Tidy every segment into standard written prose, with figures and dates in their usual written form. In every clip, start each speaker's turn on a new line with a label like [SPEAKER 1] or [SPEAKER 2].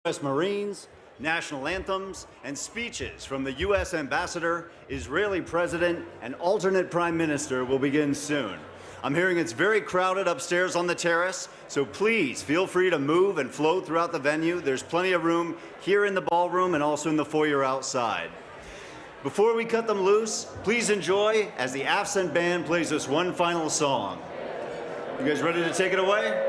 [SPEAKER 1] U.S. Marines, national anthems, and speeches from the U.S. Ambassador, Israeli President, and alternate Prime Minister will begin soon. I'm hearing it's very crowded upstairs on the terrace, so please feel free to move and flow throughout the venue. There's plenty of room here in the ballroom and also in the foyer outside. Before we cut them loose, please enjoy as the AFCENT Band plays us one final song. You guys ready to take it away?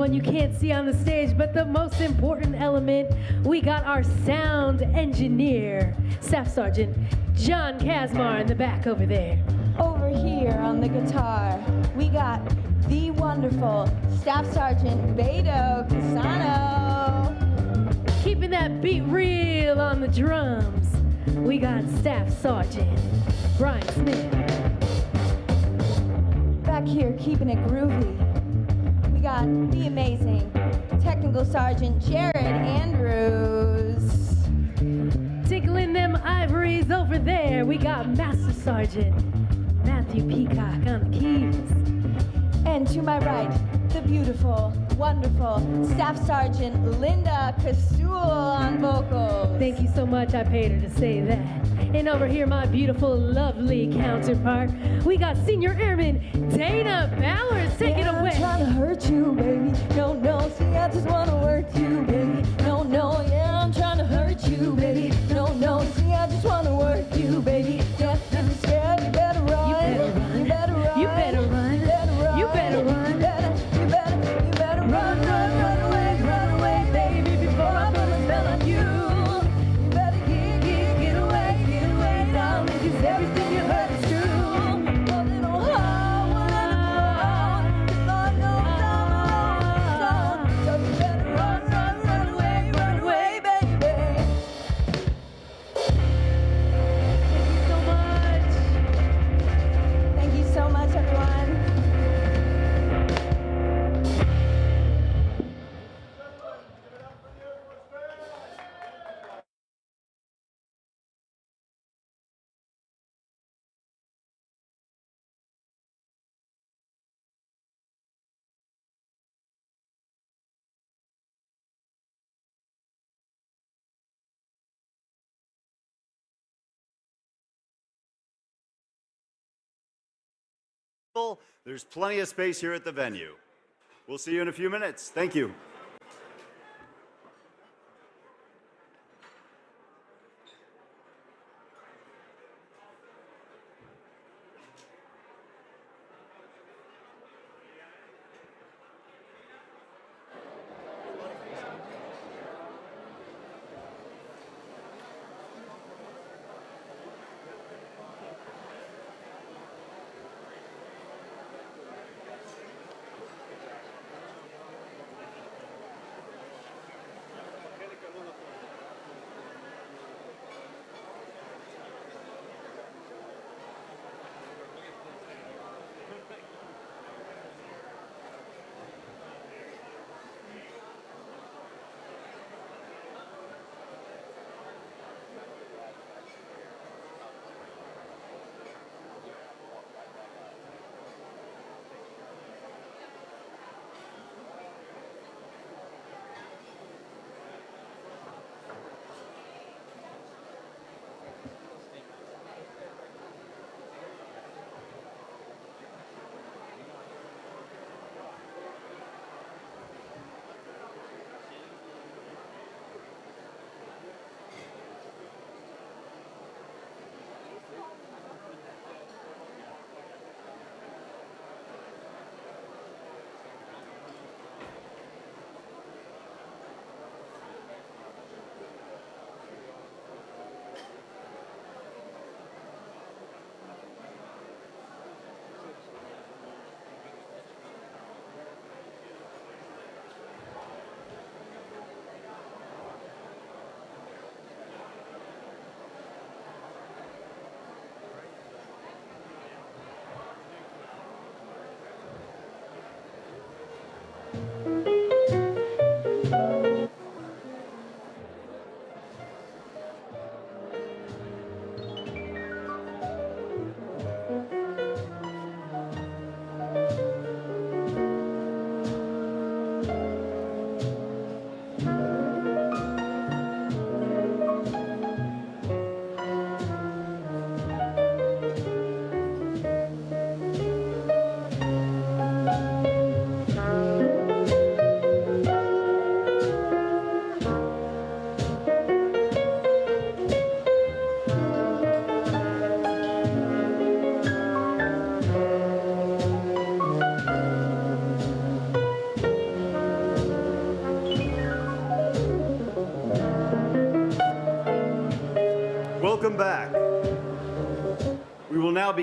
[SPEAKER 2] You can't see on the stage, but the most important element, we got our sound engineer, Staff Sergeant John Kazmar in the back over there.
[SPEAKER 3] Over here on the guitar, we got the wonderful Staff Sergeant Beto Casano.
[SPEAKER 2] Keeping that beat real on the drums, we got Staff Sergeant Brian Smith.
[SPEAKER 3] Back here, keeping it groovy, got the amazing Technical Sergeant Jared Andrews.
[SPEAKER 2] Tickling them ivories over there, we got Master Sergeant Matthew Peacock on the keys.
[SPEAKER 3] And to my right, the beautiful, wonderful Staff Sergeant Linda Casul on vocals.
[SPEAKER 2] Thank you so much, I paid her to say that. And over here, my beautiful, lovely counterpart, we got Senior Airman Dana Bowers. Take it away.
[SPEAKER 3] I'm trying to hurt you, baby. No, no, see, I just want to hurt you, baby. No, no, yeah, I'm trying to hurt you, baby. No, no, see, I just want to hurt you, baby. Yeah, if you're scared, you better run.
[SPEAKER 2] You better run.
[SPEAKER 3] You better run.
[SPEAKER 2] You better run.
[SPEAKER 3] You better run. You better run, run away, baby, before I put a spell on you. You better get away now, because everything you heard is true. A little hard, cause Lord knows I'm alone. So you better run away, baby.
[SPEAKER 2] Thank you so much.
[SPEAKER 3] Thank you so much, everyone.
[SPEAKER 1] There's plenty of space here at the venue. We'll see you in a few minutes. Thank you.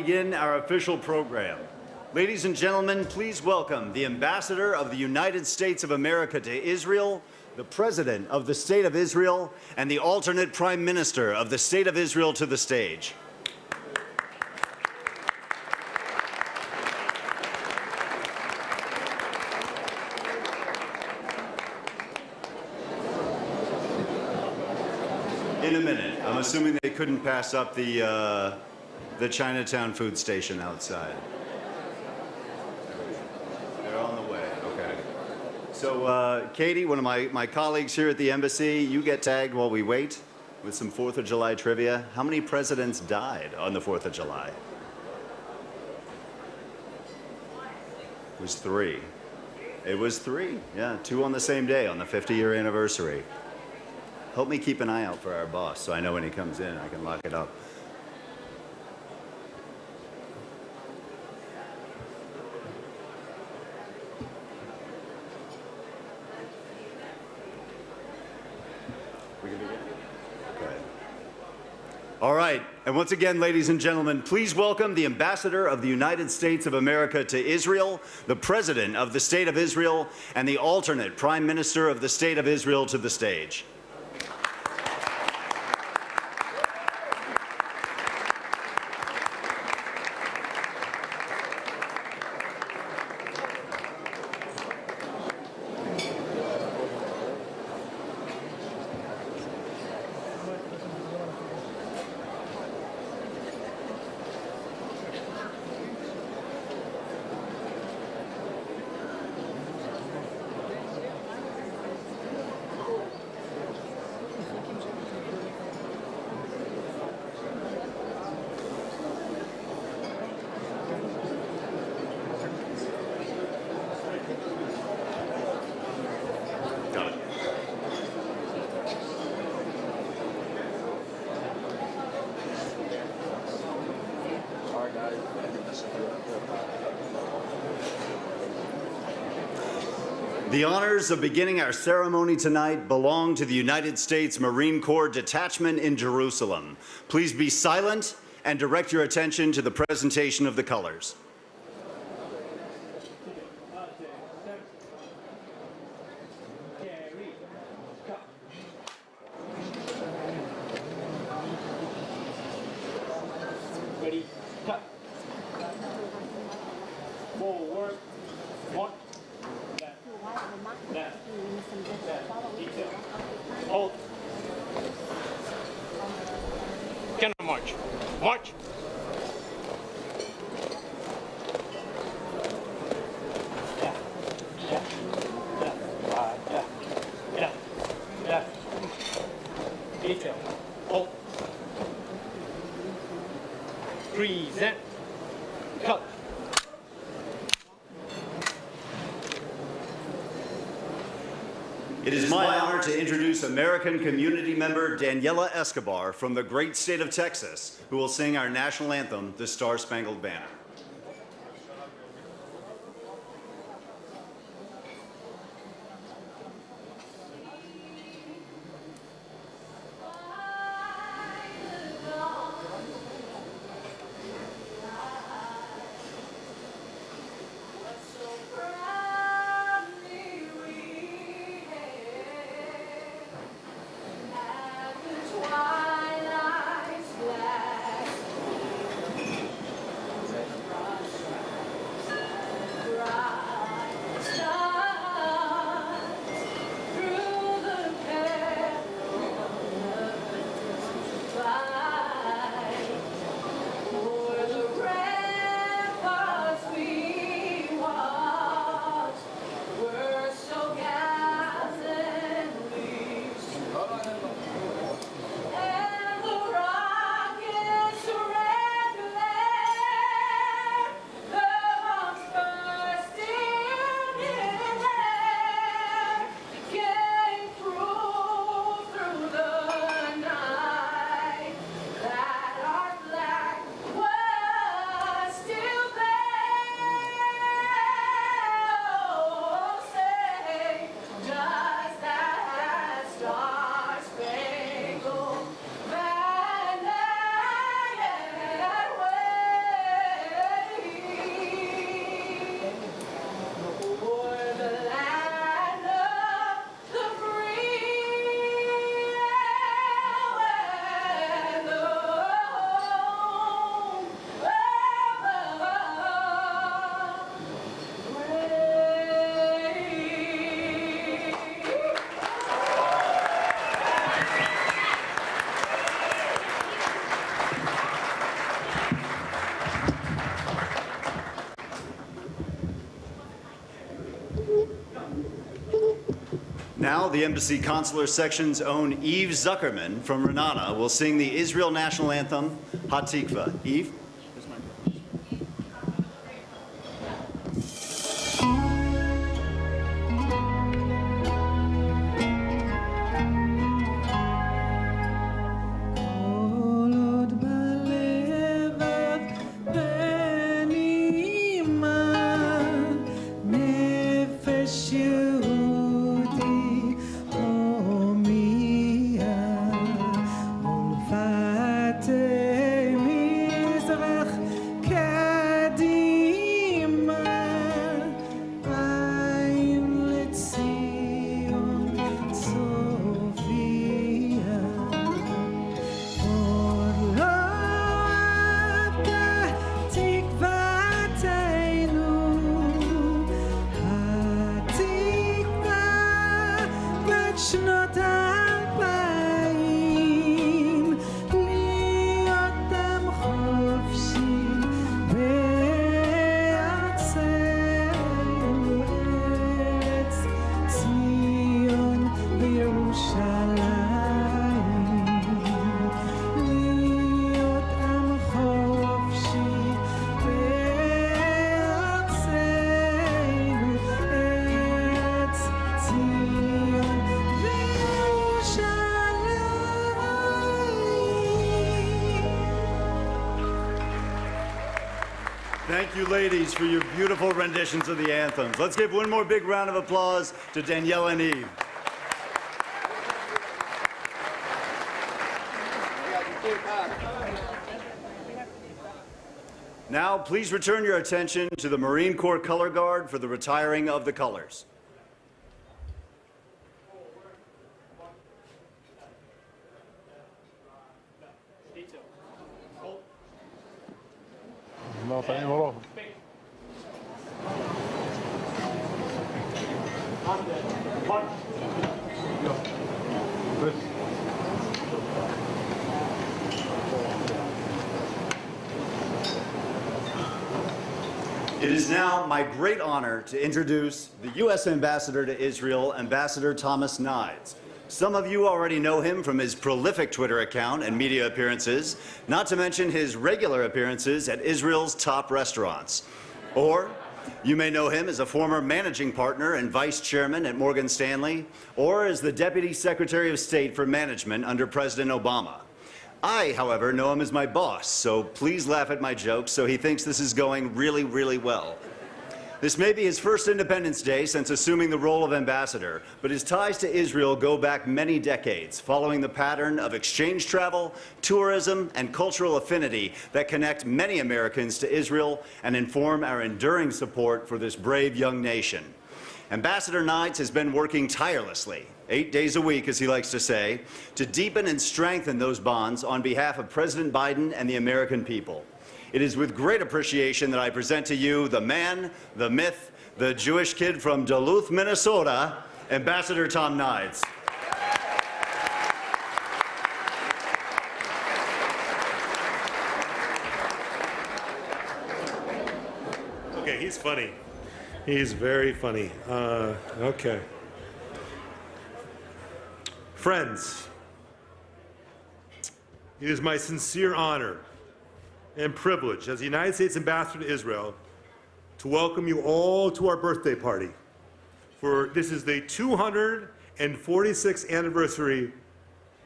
[SPEAKER 1] begin our official program. Ladies and gentlemen, please welcome the Ambassador of the United States of America to Israel, the President of the State of Israel, and the alternate Prime Minister of the State of Israel to the stage. In a minute. I'm assuming they couldn't pass up the Chinatown food station outside. They're on the way. Okay. So, Katie, one of my colleagues here at the embassy, you get tagged while we wait with some 4th of July trivia. How many presidents died on the 4th of July? It was 3. It was 3. Yeah, 2 on the same day, on the 50-year anniversary. Help me keep an eye out for our boss so I know when he comes in, I can lock it up. We can begin? Okay. All right. And once again, ladies and gentlemen, please welcome the Ambassador of the United States of America to Israel, the President of the State of Israel, and the alternate Prime Minister of the State of Israel to the stage. The honors of beginning our ceremony tonight belong to the United States Marine Corps Detachment in Jerusalem. Please be silent and direct your attention to the presentation of the colors.
[SPEAKER 4] Ready, cut. Forward, one. Left, detail. Hold. Can I march? March. Detail. Hold. Present. Cut.
[SPEAKER 1] It is my honor to introduce American community member Daniela Escobar from the great state of Texas, who will sing our national anthem, the Star-Spangled Banner. Now, the Embassy Consular Section's own Eve Zuckerman from Renana will sing the Israel National Anthem, Hatikva. Eve? Thank you, ladies, for your beautiful renditions of the anthems. Let's give one more big round of applause to Danielle and Eve. Now, please return your attention to the Marine Corps Color Guard for the retiring of the colors. It is now my great honor to introduce the U.S. Ambassador to Israel, Ambassador Thomas Nides. Some of you already know him from his prolific Twitter account and media appearances, not to mention his regular appearances at Israel's top restaurants. Or you may know him as a former managing partner and vice chairman at Morgan Stanley, or as the Deputy Secretary of State for Management under President Obama. I, however, know him as my boss, so please laugh at my jokes so he thinks this is going really, really well. This may be his first Independence Day since assuming the role of ambassador, but his ties to Israel go back many decades, following the pattern of exchange travel, tourism, and cultural affinity that connect many Americans to Israel and inform our enduring support for this brave young nation. Ambassador Nides has been working tirelessly, 8 days a week, as he likes to say, to deepen and strengthen those bonds on behalf of President Biden and the American people. It is with great appreciation that I present to you the man, the myth, the Jewish kid from Duluth, Minnesota, Ambassador Tom Nides.
[SPEAKER 5] Okay, he's funny. He's very funny. Okay. Friends, it is my sincere honor and privilege as the United States Ambassador to Israel to welcome you all to our birthday party. For this is the 246th anniversary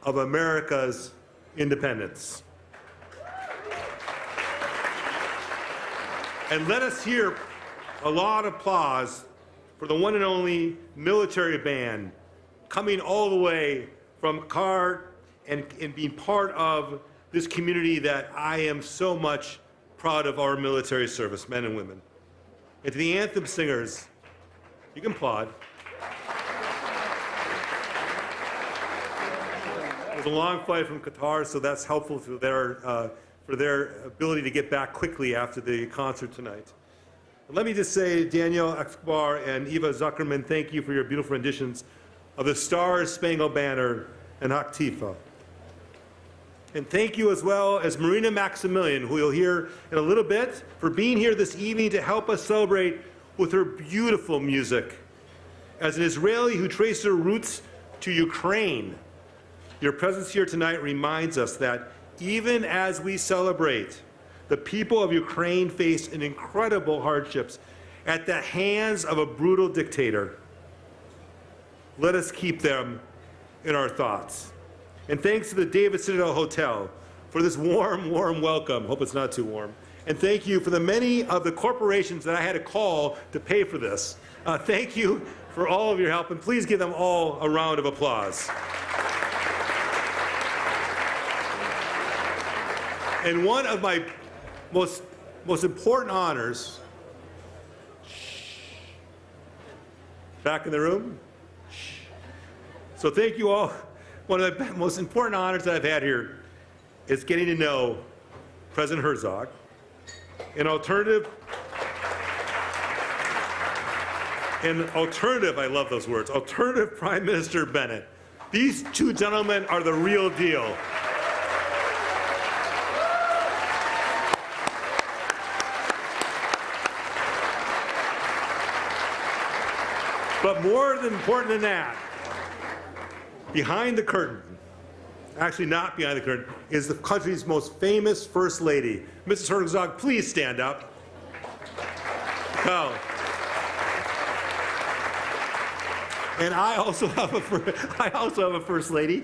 [SPEAKER 5] of America's independence. And let us hear a lot of applause for the one and only military band coming all the way from Qatar and being part of this community that I am so much proud of our military service, men and women. And to the anthem singers, you can applaud. It was a long flight from Qatar, so that's helpful for their ability to get back quickly after the concert tonight. Let me just say, Danielle Akbar and Eva Zuckerman, thank you for your beautiful renditions of the Star Spangled Banner and Hatikva. And thank you as well as Marina Maximilian, who you'll hear in a little bit, for being here this evening to help us celebrate with her beautiful music. As an Israeli who traced their roots to Ukraine, your presence here tonight reminds us that even as we celebrate, the people of Ukraine face incredible hardships at the hands of a brutal dictator. Let us keep them in our thoughts. And thanks to the David Citadel Hotel for this warm, warm welcome. Hope it's not too warm. And thank you for the many of the corporations that I had to call to pay for this. Thank you for all of your help, and please give them all a round of applause. And one of my most important honors, back in the room. So thank you all. One of the most important honors that I've had here is getting to know President Herzog, an alternative, I love those words, alternative Prime Minister Bennett. These two gentlemen are the real deal. But more important than that, behind the curtain, actually not behind the curtain, is the country's most famous First Lady. Mrs. Herzog, please stand up. Oh. And I also have a First Lady.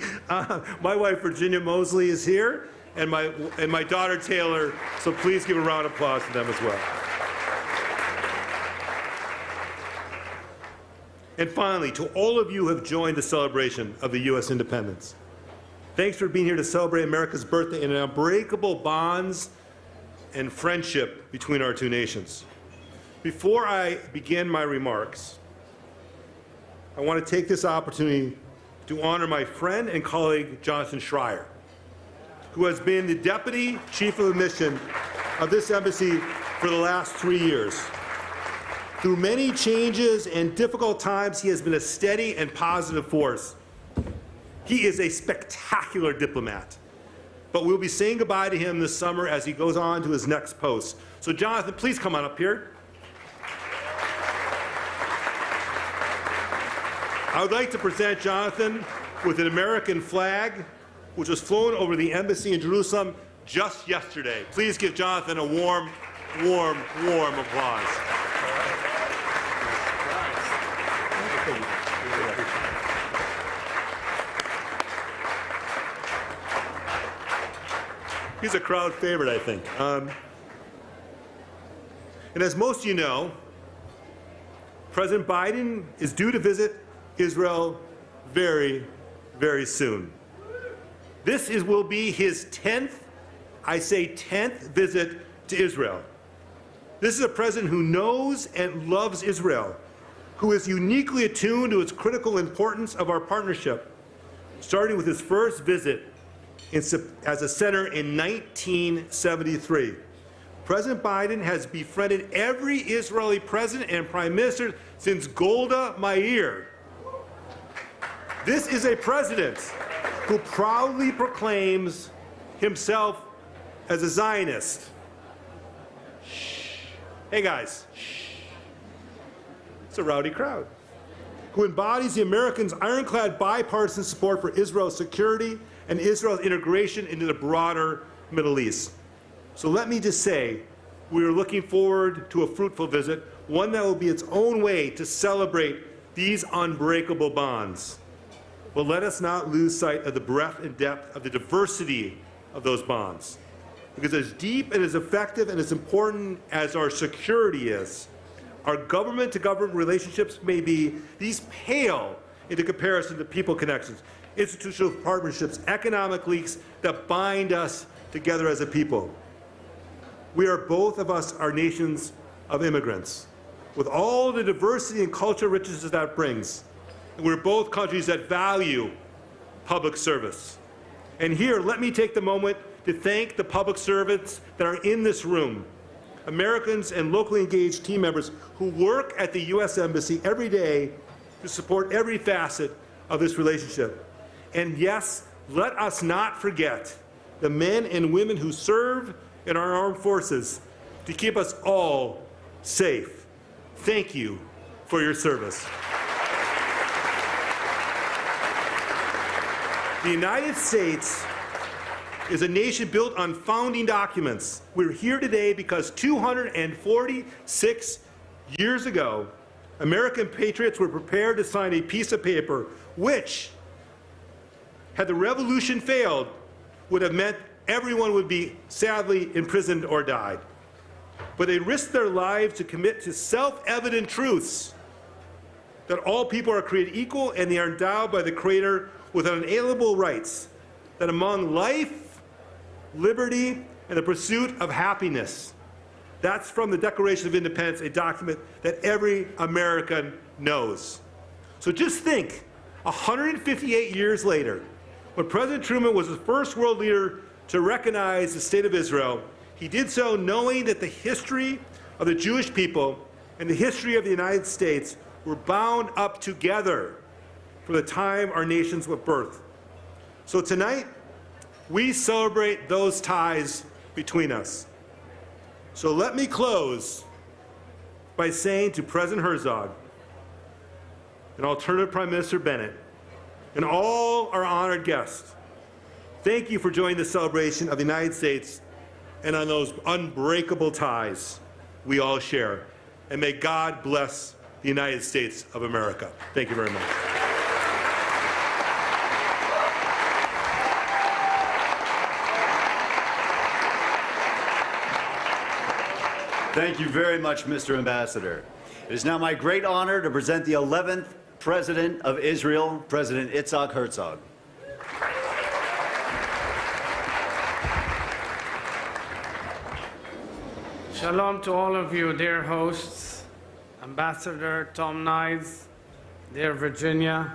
[SPEAKER 5] My wife, Virginia Mosley, is here, and my daughter, Taylor, so please give a round of applause to them as well. And finally, to all of you who have joined the celebration of the U.S. independence, thanks for being here to celebrate America's birthday and unbreakable bonds and friendship between our two nations. Before I begin my remarks, I want to take this opportunity to honor my friend and colleague, Jonathan Schreier, who has been the Deputy Chief of Mission of this embassy for the last 3 years. Through many changes and difficult times, he has been a steady and positive force. He is a spectacular diplomat, but we'll be saying goodbye to him this summer as he goes on to his next post. So Jonathan, please come on up here. I would like to present Jonathan with an American flag, which was flown over the embassy in Jerusalem just yesterday. Please give Jonathan a warm, warm, warm applause. He's a crowd favorite, I think. And as most of you know, President Biden is due to visit Israel very, very soon. This will be his 10th, I say 10th visit to Israel. This is a president who knows and loves Israel, who is uniquely attuned to its critical importance of our partnership, starting with his first visit as a senator in 1973. President Biden has befriended every Israeli president and prime minister since Golda Meir. This is a president who proudly proclaims himself as a Zionist. Shh. Hey guys, shh. It's a rowdy crowd. Who embodies the Americans' ironclad bipartisan support for Israel's security and Israel's integration into the broader Middle East. So let me just say, we are looking forward to a fruitful visit, one that will be its own way to celebrate these unbreakable bonds. But let us not lose sight of the breadth and depth of the diversity of those bonds. Because as deep and as effective and as important as our security is, our government-to-government relationships may be, these pale into comparison to people connections, institutional partnerships, economic links that bind us together as a people. We are both of us are nations of immigrants, with all the diversity and cultural richness that brings. And we're both countries that value public service. And here, let me take the moment to thank the public servants that are in this room, Americans and locally engaged team members who work at the U.S. Embassy every day to support every facet of this relationship. And yes, let us not forget the men and women who serve in our armed forces to keep us all safe. Thank you for your service. The United States is a nation built on founding documents. We're here today because 246 years ago, American patriots were prepared to sign a piece of paper which, had the revolution failed, would have meant everyone would be sadly imprisoned or died. But they risked their lives to commit to self-evident truths that all people are created equal and they are endowed by the Creator with unalienable rights, that among life, liberty, and the pursuit of happiness. That's from the Declaration of Independence, a document that every American knows. So just think, 158 years later, when President Truman was the first world leader to recognize the State of Israel, he did so knowing that the history of the Jewish people and the history of the United States were bound up together from the time our nations were birthed. So tonight, we celebrate those ties between us. So let me close by saying to President Herzog and alternative Prime Minister Bennett and all our honored guests, thank you for joining the celebration of the United States and on those unbreakable ties we all share. And may God bless the United States of America. Thank you very much.
[SPEAKER 1] Thank you very much, Mr. Ambassador. It is now my great honor to present the 11th President of Israel, President Itzhak Herzog.
[SPEAKER 6] Shalom to all of you, dear hosts, Ambassador Tom Nides, dear Virginia,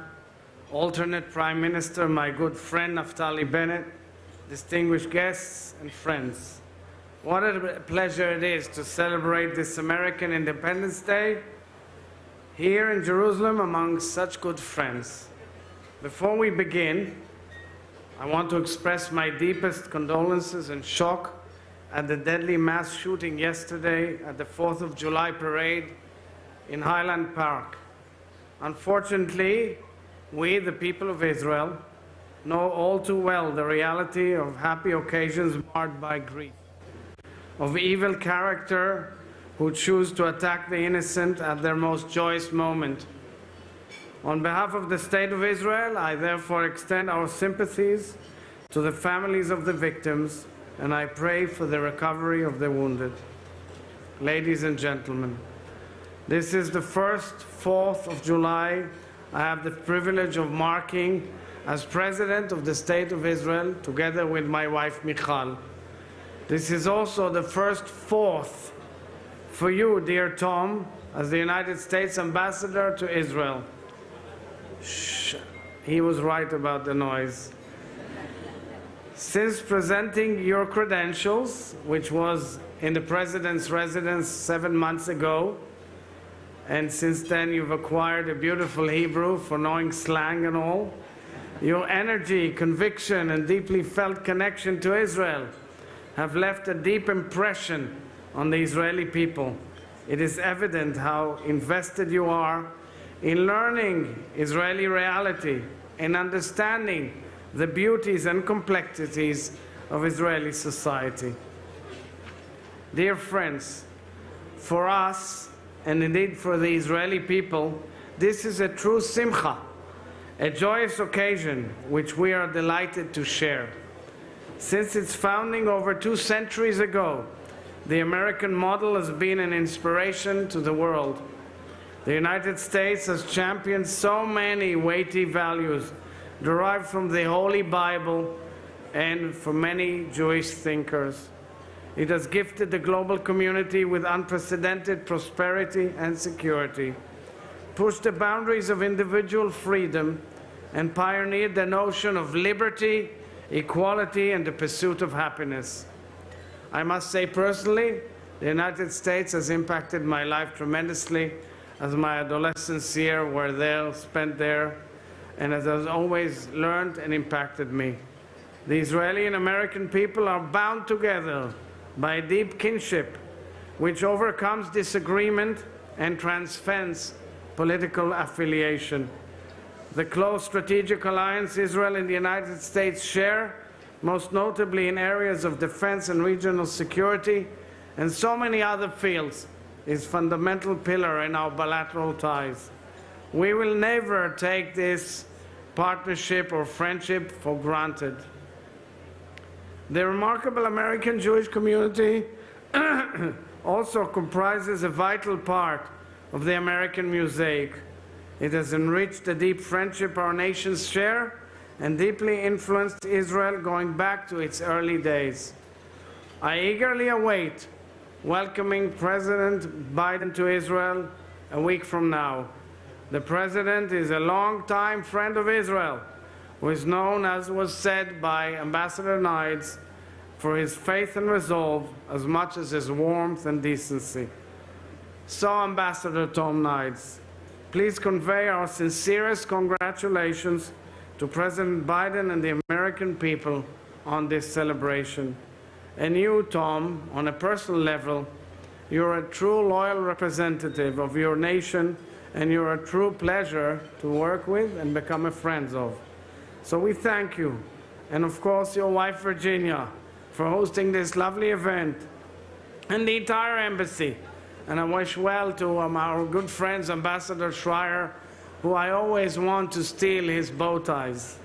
[SPEAKER 6] alternate Prime Minister, my good friend Naftali Bennett, distinguished guests and friends. What a pleasure it is to celebrate this American Independence Day here in Jerusalem among such good friends. Before we begin, I want to express my deepest condolences and shock at the deadly mass shooting yesterday at the 4th of July parade in Highland Park. Unfortunately, we, the people of Israel, know all too well the reality of happy occasions marred by grief, of evil character who choose to attack the innocent at their most joyous moment. On behalf of the State of Israel, I therefore extend our sympathies to the families of the victims, and I pray for the recovery of the wounded. Ladies and gentlemen, this is the first 4th of July I have the privilege of marking as President of the State of Israel, together with my wife Michal. This is also the first 4th for you, dear Tom, as the United States Ambassador to Israel. Shh, he was right about the noise. Since presenting your credentials, which was in the President's residence 7 months ago, and since then you've acquired a beautiful Hebrew for knowing slang and all, your energy, conviction, and deeply felt connection to Israel have left a deep impression on the Israeli people. It is evident how invested you are in learning Israeli reality and understanding the beauties and complexities of Israeli society. Dear friends, for us, and indeed for the Israeli people, this is a true simcha, a joyous occasion which we are delighted to share. Since its founding over 2 centuries ago, the American model has been an inspiration to the world. The United States has championed so many weighty values derived from the Holy Bible and from many Jewish thinkers. It has gifted the global community with unprecedented prosperity and security, pushed the boundaries of individual freedom, and pioneered the notion of liberty, equality, and the pursuit of happiness. I must say personally, the United States has impacted my life tremendously, as my adolescence years were spent there, and as has always learned and impacted me. The Israeli and American people are bound together by a deep kinship, which overcomes disagreement and transcends political affiliation. the close strategic alliance Israel and the United States share, most notably in areas of defense and regional security, and so many other fields, is fundamental pillar in our bilateral ties. We will never take this partnership or friendship for granted. The remarkable American Jewish community also comprises a vital part of the American mosaic. It has enriched the deep friendship our nations share and deeply influenced Israel going back to its early days. I eagerly await welcoming President Biden to Israel a week from now. The President is a longtime friend of Israel, who is known, as was said by Ambassador Nides, for his faith and resolve as much as his warmth and decency. So, Ambassador Tom Nides, please convey our sincerest congratulations to President Biden and the American people on this celebration. And you, Tom, on a personal level, you're a true loyal representative of your nation, and you're a true pleasure to work with and become a friend of. So we thank you, and of course your wife Virginia, for hosting this lovely event, and the entire embassy. And I wish well to our good friends, Ambassador Schreier, who I always want to steal his bow ties.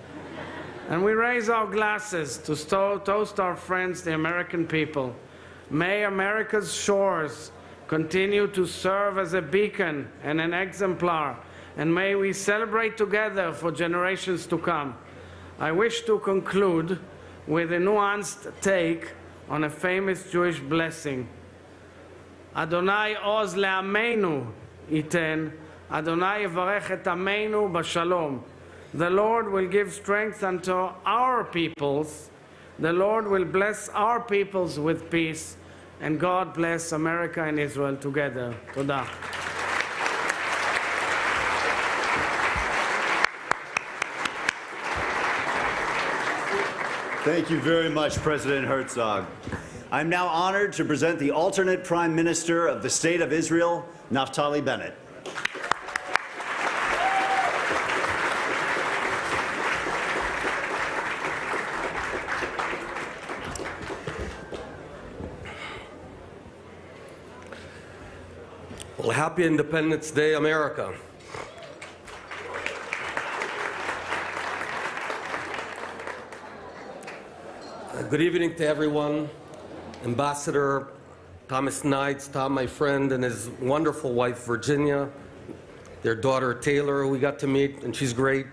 [SPEAKER 6] And we raise our glasses to toast our friends, the American people. May America's shores continue to serve as a beacon and an exemplar, and may we celebrate together for generations to come. I wish to conclude with a nuanced take on a famous Jewish blessing. Adonai oz le'ameinu iten, Adonai yevarech et ameinu b'shalom. The Lord will give strength unto our peoples. The Lord will bless our peoples with peace. And God bless America and Israel together. Toda.
[SPEAKER 1] Thank you very much, President Herzog. I'm now honored to present the alternate Prime Minister of the State of Israel, Naftali Bennett.
[SPEAKER 7] Well, happy Independence Day, America. Good evening to everyone. Ambassador Thomas Nides, Tom, my friend, and his wonderful wife, Virginia, their daughter, Taylor, we got to meet, and she's great.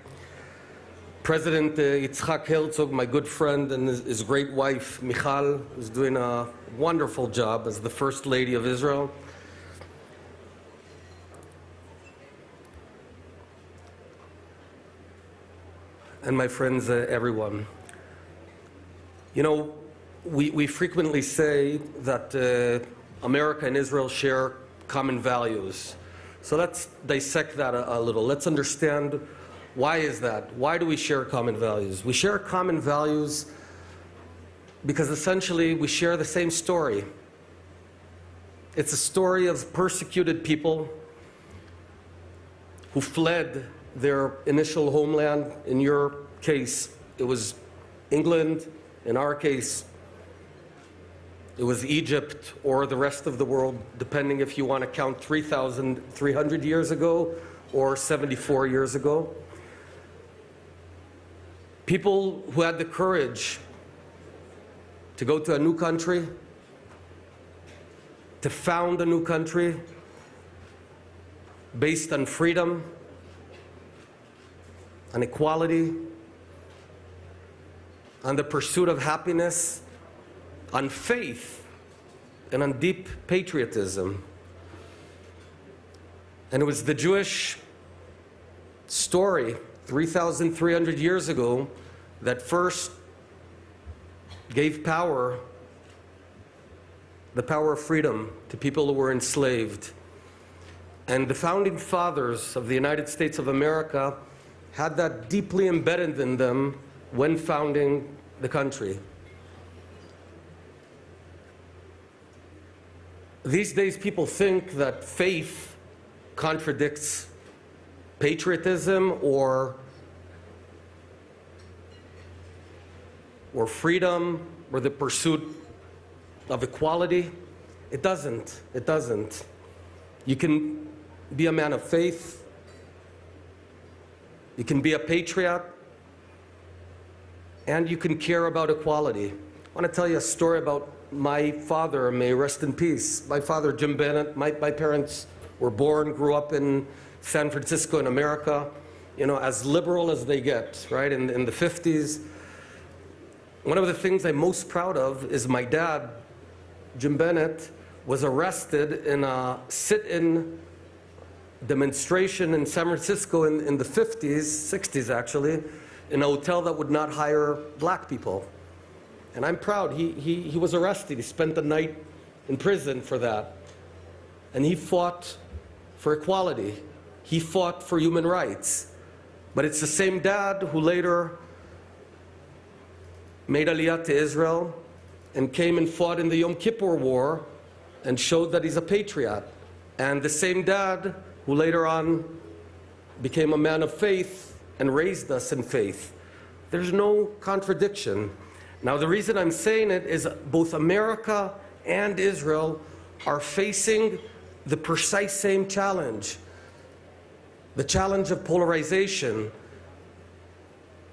[SPEAKER 7] President Yitzhak Herzog, my good friend, and his great wife, Michal, who's doing a wonderful job as the First Lady of Israel. And my friends, everyone. You know, we frequently say that America and Israel share common values. So let's dissect that a little. Let's understand, why is that? Why do we share common values? We share common values because essentially we share the same story. It's a story of persecuted people who fled their initial homeland. In your case, it was England. In our case, it was Egypt or the rest of the world, depending if you want to count 3,300 years ago or 74 years ago. People who had the courage to go to a new country, to found a new country based on freedom, on equality, on the pursuit of happiness, on faith, and on deep patriotism. And it was the Jewish story 3,300 years ago that first gave power, the power of freedom, to people who were enslaved. And the founding fathers of the United States of America had that deeply embedded in them when founding the country. These days, people think that faith contradicts patriotism or freedom or the pursuit of equality. It doesn't. It doesn't. You can be a man of faith. You can be a patriot. And you can care about equality. I want to tell you a story about my father, may he rest in peace. My father, Jim Bennett, my parents were born, grew up in San Francisco in America, you know, as liberal as they get, right, in the 50s. One of the things I'm most proud of is my dad, Jim Bennett, was arrested in a sit-in demonstration in San Francisco in the 50s, 60s actually, in a hotel that would not hire black people. And I'm proud. He was arrested. He spent the night in prison for that. And he fought for equality. He fought for human rights. But it's the same dad who later made Aliyah to Israel and came and fought in the Yom Kippur War and showed that he's a patriot. And the same dad who later on became a man of faith and raised us in faith. There's no contradiction. Now, the reason I'm saying it is both America and Israel are facing the precise same challenge. The challenge of polarization,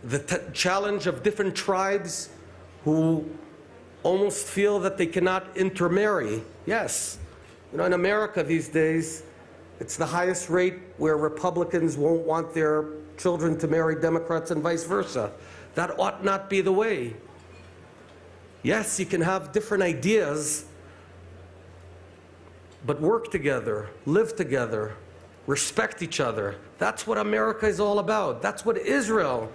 [SPEAKER 7] the challenge of different tribes who almost feel that they cannot intermarry. Yes, you know, in America these days, it's the highest rate where Republicans won't want their children to marry Democrats and vice versa. That ought not be the way. Yes, you can have different ideas, but work together, live together, respect each other. That's what America is all about. That's what Israel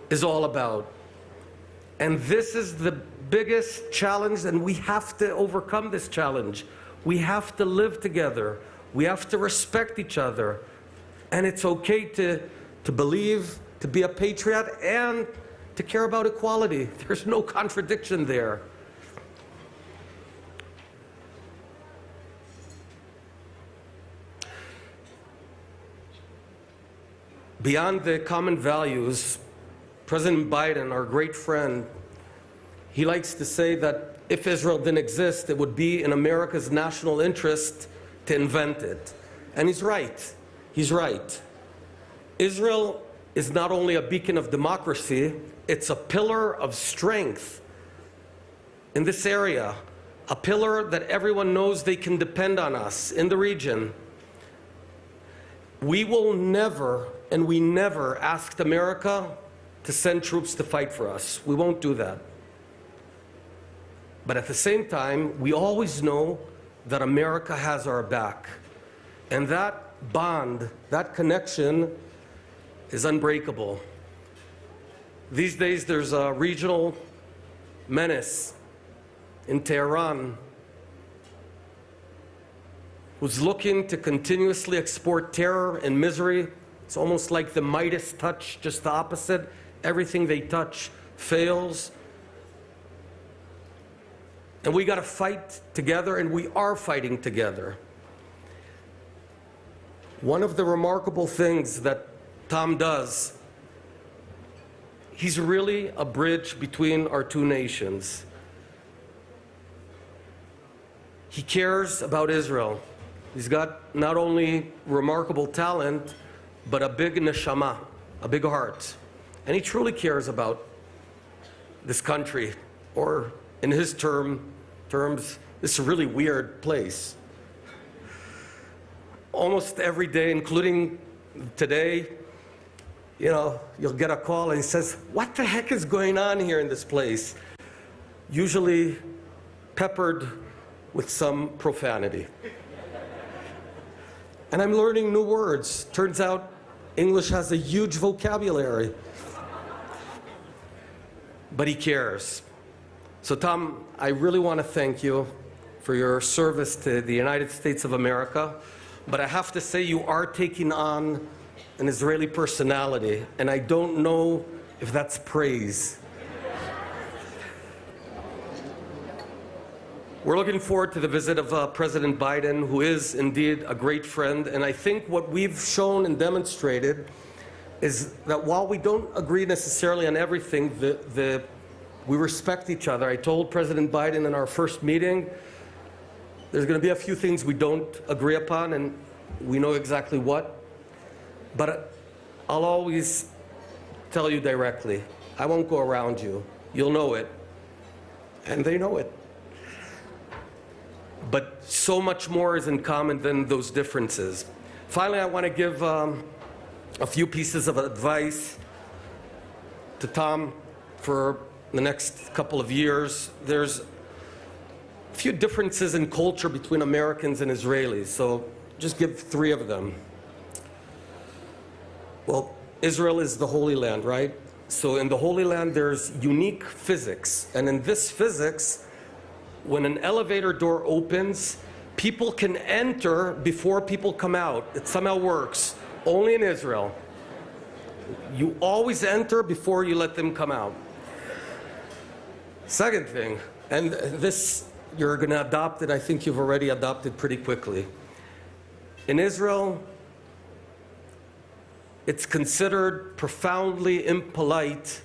[SPEAKER 7] is all about. And this is the biggest challenge, and we have to overcome this challenge. We have to live together. We have to respect each other. And it's okay to believe, to be a patriot, and to care about equality. There's no contradiction there. Beyond the common values, President Biden, our great friend, he likes to say that if Israel didn't exist, it would be in America's national interest to invent it. And he's right. He's right. Israel is not only a beacon of democracy, it's a pillar of strength in this area, a pillar that everyone knows they can depend on us in the region. We will never, and we never asked America to send troops to fight for us. We won't do that. But at the same time, we always know that America has our back. And that bond, that connection is unbreakable. These days, there's a regional menace in Tehran who's looking to continuously export terror and misery. It's almost like the Midas touch, just the opposite. Everything they touch fails. And we got to fight together, and we are fighting together. One of the remarkable things that Tom does, he's really a bridge between our two nations. He cares about Israel. He's got not only remarkable talent, but a big neshama, a big heart. And he truly cares about this country, or in his terms, this really weird place. Almost every day, including today, you know, you'll get a call and he says, "What the heck is going on here in this place?" Usually peppered with some profanity. And I'm learning new words. Turns out English has a huge vocabulary. But he cares. So Tom, I really want to thank you for your service to the United States of America. But I have to say, you are taking on an Israeli personality, and I don't know if that's praise. We're looking forward to the visit of President Biden, who is indeed a great friend. And I think what we've shown and demonstrated is that while we don't agree necessarily on everything, we respect each other. I told President Biden in our first meeting, there's going to be a few things we don't agree upon, and we know exactly what. But I'll always tell you directly. I won't go around you. You'll know it. And they know it. But so much more is in common than those differences. Finally, I want to give a few pieces of advice to Tom for the next couple of years. There's a few differences in culture between Americans and Israelis, so just give 3 of them. Well, Israel is the Holy Land, right? So in the Holy Land, there's unique physics. And in this physics, when an elevator door opens, people can enter before people come out. It somehow works. Only in Israel. You always enter before you let them come out. Second thing, and this you're going to adopt it, I think you've already adopted pretty quickly. In Israel, it's considered profoundly impolite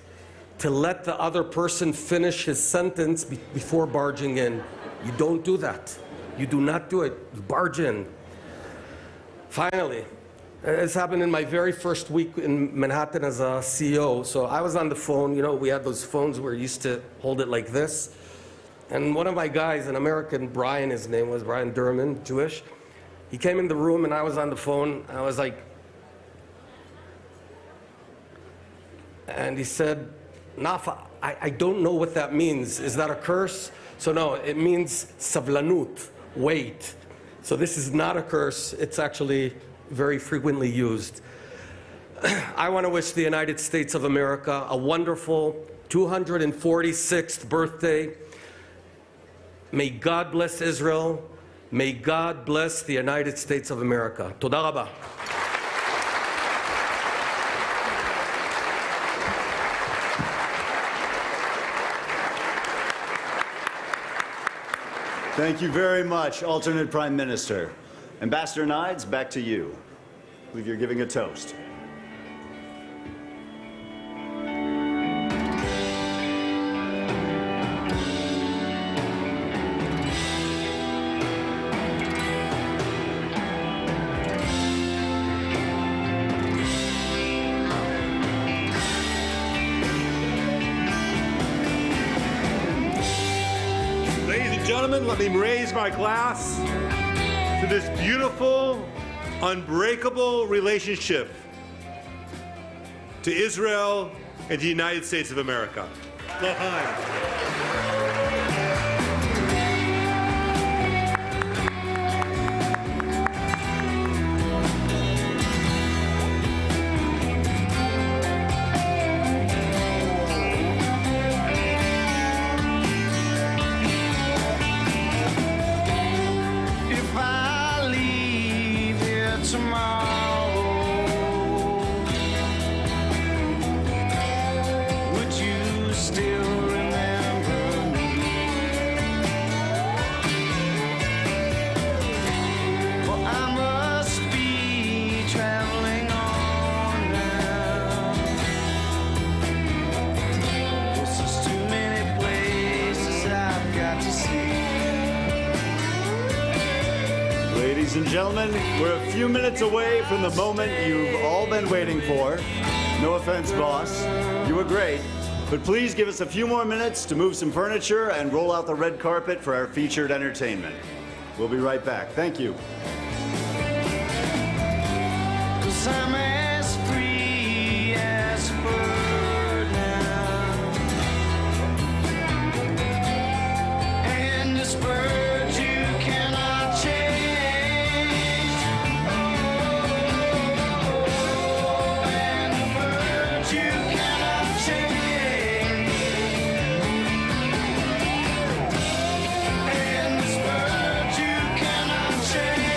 [SPEAKER 7] to let the other person finish his sentence before barging in. You don't do that. You do not do it. You barge in. Finally, this happened in my very first week in Manhattan as a CEO. So I was on the phone. You know, we had those phones where you used to hold it like this. And one of my guys, an American, Brian, his name was Brian Durman, Jewish, he came in the room and I was on the phone. I was like, and he said, Nafa, I don't know what that means. Is that a curse? So no, it means savlanut, wait. So this is not a curse. It's actually very frequently used. I want to wish the United States of America a wonderful 246th birthday. May God bless Israel. May God bless the United States of America. Toda rabba.
[SPEAKER 1] Thank you very much, Alternate Prime Minister. Ambassador Nides, back to you. I believe you're giving a toast.
[SPEAKER 5] Gentlemen, let me raise my glass to this beautiful, unbreakable relationship to Israel and the United States of America. L'chaim.
[SPEAKER 1] Ladies and gentlemen, we're a few minutes away from the moment you've all been waiting for. No offense, boss. You were great. But please give us a few more minutes to move some furniture and roll out the red carpet for our featured entertainment. We'll be right back. Thank you.
[SPEAKER 8] 'Cause I'm as free as a bird now. And this bird you cannot change. Oh, and the bird you cannot change. And this bird you cannot change.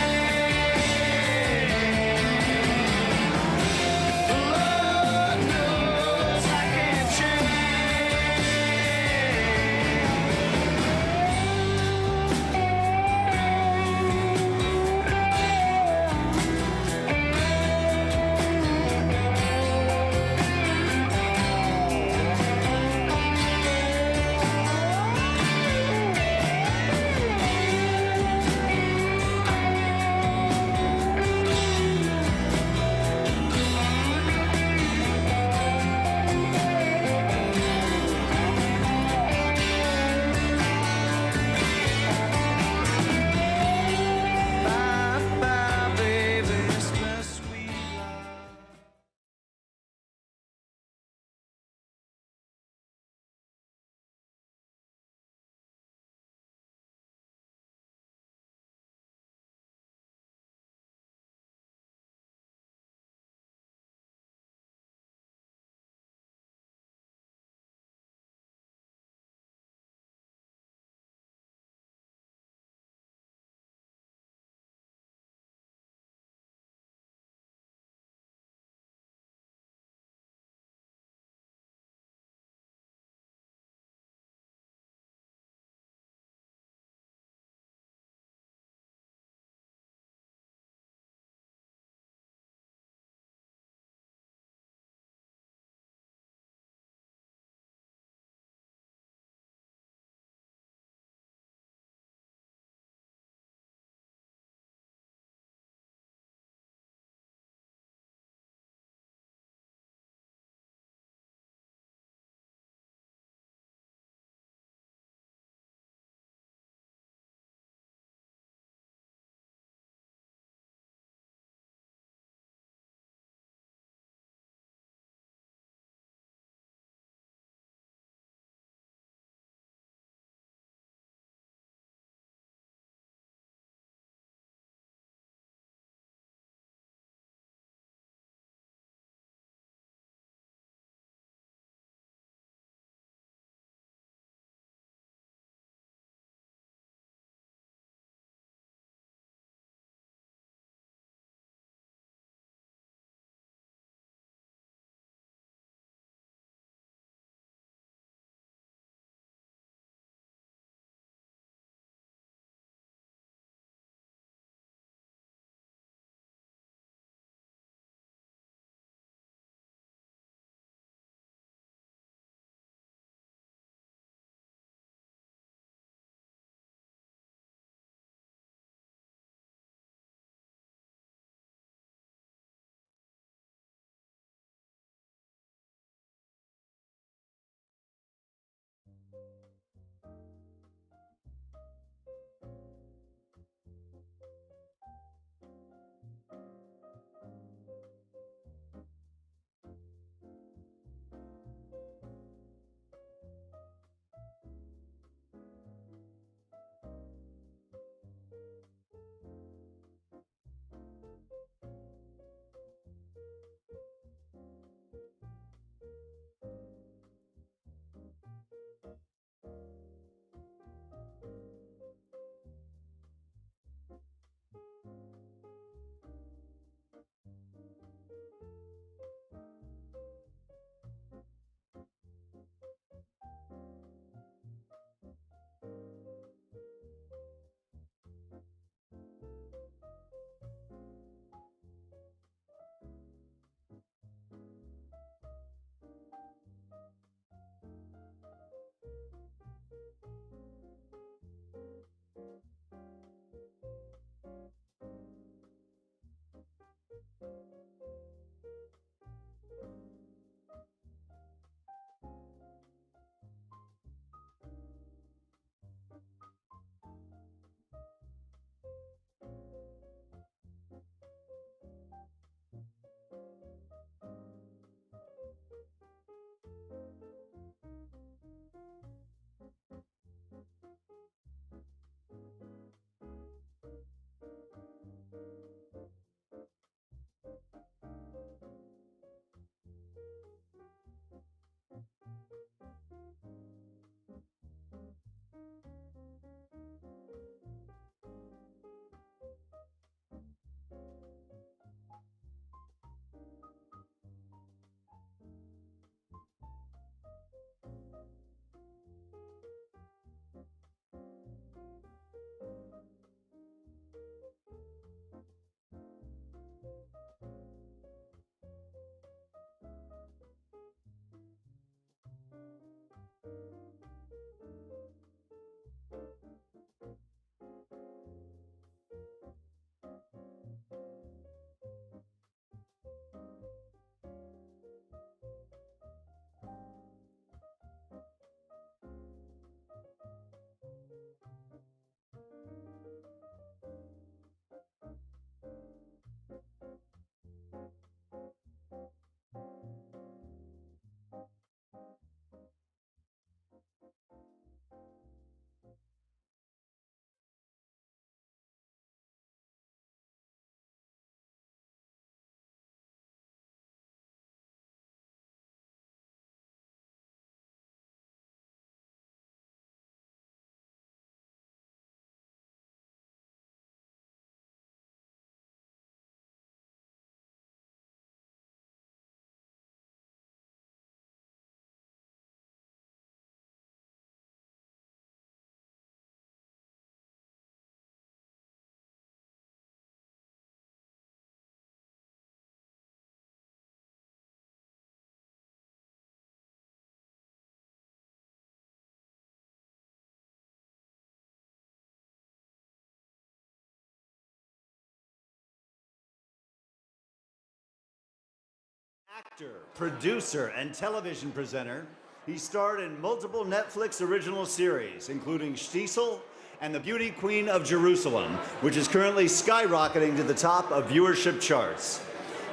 [SPEAKER 1] Actor, producer, and television presenter, he starred in multiple Netflix original series, including Stiesel and The Beauty Queen of Jerusalem, which is currently skyrocketing to the top of viewership charts.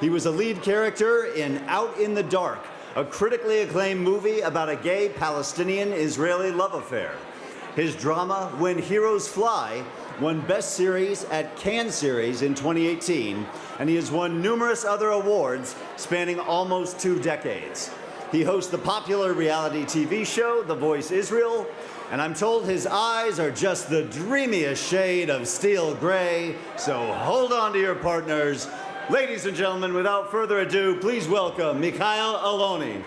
[SPEAKER 1] He was a lead character in Out in the Dark, a critically acclaimed movie about a gay Palestinian-Israeli love affair. His drama, When Heroes Fly, won Best Series at Cannes Series in 2018, and he has won numerous other awards spanning almost 2 decades. He hosts the popular reality TV show, The Voice Israel, and I'm told his eyes are just the dreamiest shade of steel gray, so hold on to your partners. Ladies and gentlemen, without further ado, please welcome Mikhail Aloni.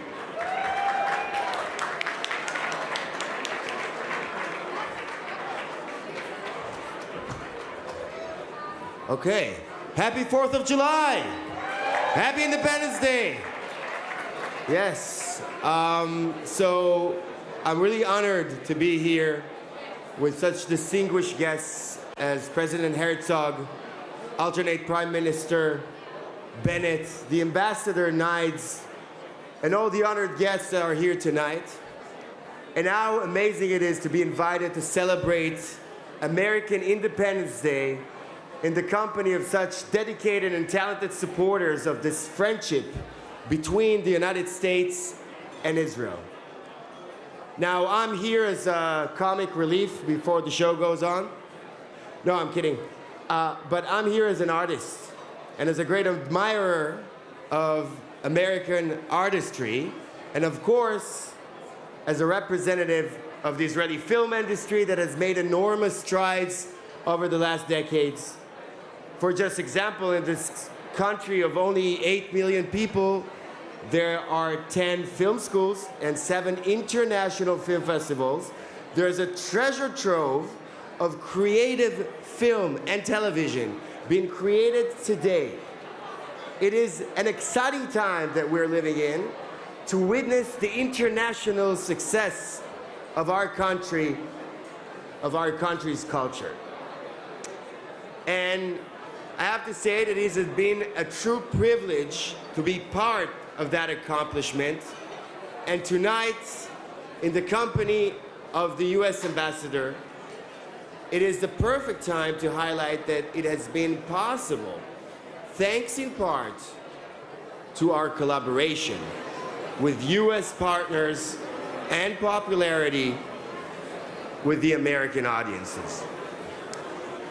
[SPEAKER 9] Okay. Happy 4th of July. Happy Independence Day. Yes. So I'm really honored to be here with such distinguished guests as President Herzog, alternate Prime Minister Bennett, the Ambassador Nides, and all the honored guests that are here tonight. And how amazing it is to be invited to celebrate American Independence Day in the company of such dedicated and talented supporters of this friendship between the United States and Israel. Now, I'm here as a comic relief before the show goes on. No, I'm kidding. But I'm here as an artist and as a great admirer of American artistry, and of course, as a representative of the Israeli film industry that has made enormous strides over the last decades. For just example, in this country of only 8 million people, there are 10 film schools and 7 international film festivals. There's a treasure trove of creative film and television being created today. It is an exciting time that we're living in to witness the international success of our country, of our country's culture. And I have to say that it has been a true privilege to be part of that accomplishment. And tonight, in the company of the US Ambassador, it is the perfect time to highlight that it has been possible, thanks in part to our collaboration with US partners and popularity with the American audiences.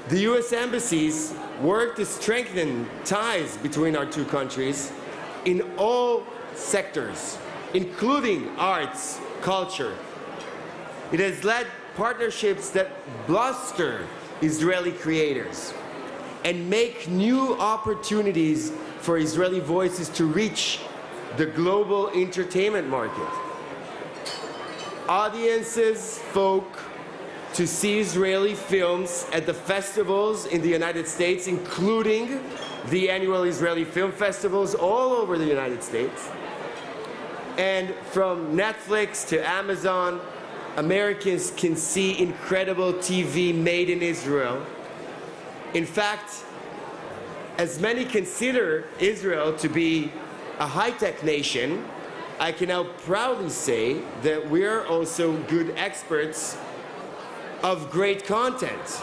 [SPEAKER 9] The US embassies work to strengthen ties between our two countries in all sectors, including arts, culture. It has led partnerships that bolster Israeli creators and make new opportunities for Israeli voices to reach the global entertainment market. Audiences folk to see Israeli films at the festivals in the United States, including the annual Israeli Film Festivals all over the United States. And from Netflix to Amazon, Americans can see incredible TV made in Israel. In fact, as many consider Israel to be a high-tech nation, I can now proudly say that we're also good experts of great content.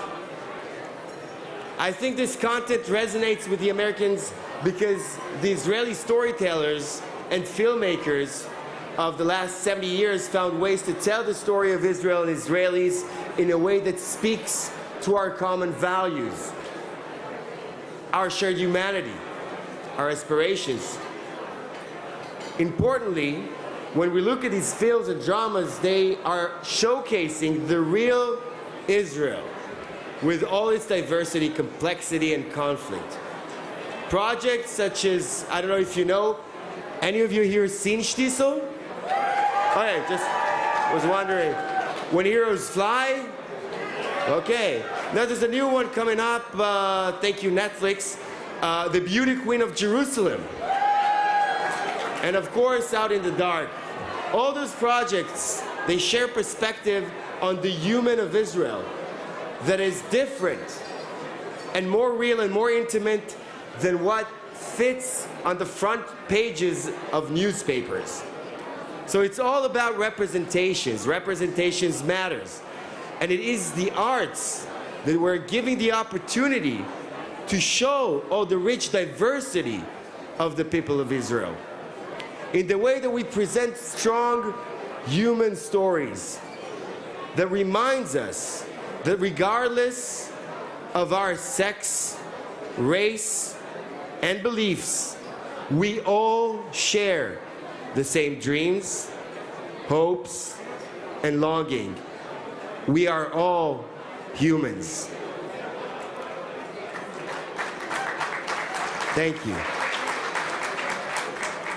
[SPEAKER 9] I think this content resonates with the Americans because the Israeli storytellers and filmmakers of the last 70 years found ways to tell the story of Israel and Israelis in a way that speaks to our common values, our shared humanity, our aspirations. Importantly, when we look at these films and dramas, they are showcasing the real Israel with all its diversity, complexity, and conflict. Projects such as, I don't know if you know, any of you here seen Stiesel? Okay, just was wondering. When Heroes Fly? Okay. Now there's a new one coming up, thank you Netflix, The Beauty Queen of Jerusalem. And of course, Out in the Dark. All those projects, they share perspective on the human of Israel that is different and more real and more intimate than what fits on the front pages of newspapers. So it's all about representations. Representations matters. And it is the arts that we're giving the opportunity to show all the rich diversity of the people of Israel. In the way that we present strong human stories that reminds us that regardless of our sex, race, and beliefs, we all share the same dreams, hopes, and longing. We are all humans. Thank you.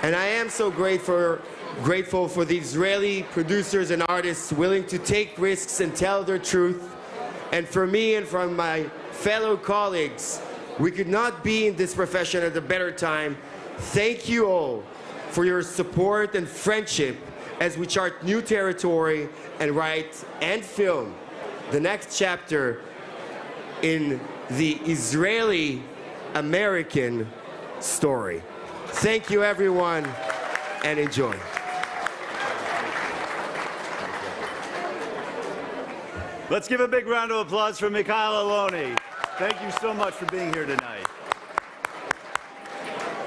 [SPEAKER 9] And I am so grateful for the Israeli producers and artists willing to take risks and tell their truth. And for me and from my fellow colleagues, we could not be in this profession at a better time. Thank you all for your support and friendship as we chart new territory and write and film the next chapter in the Israeli-American story. Thank you, everyone, and enjoy.
[SPEAKER 1] Let's give a big round of applause for Mikhail Aloni. Thank you so much for being here tonight.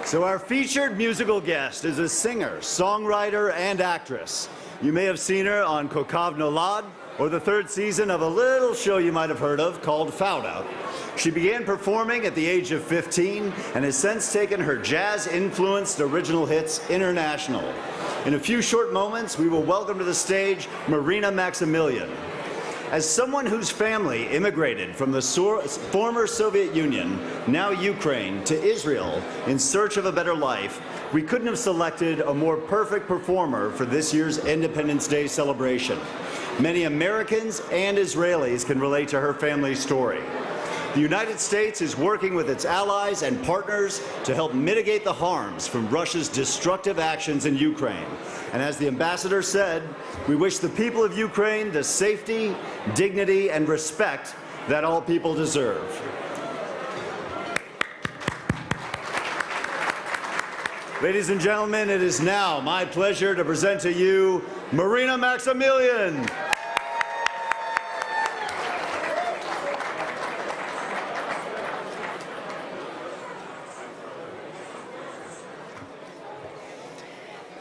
[SPEAKER 1] So our featured musical guest is a singer, songwriter, and actress. You may have seen her on Kokav Nolad or the third season of a little show you might have heard of called Fauda. She began performing at the age of 15 and has since taken her jazz-influenced original hits international. In a few short moments, we will welcome to the stage Marina Maximilian. As someone whose family immigrated from the former Soviet Union, now Ukraine, to Israel in search of a better life, we couldn't have selected a more perfect performer for this year's Independence Day celebration. Many Americans and Israelis can relate to her family's story. The United States is working with its allies and partners to help mitigate the harms from Russia's destructive actions in Ukraine. And as the ambassador said, we wish the people of Ukraine the safety, dignity, and respect that all people deserve. Ladies and gentlemen, it is now my pleasure to present to you Marina Maximilian.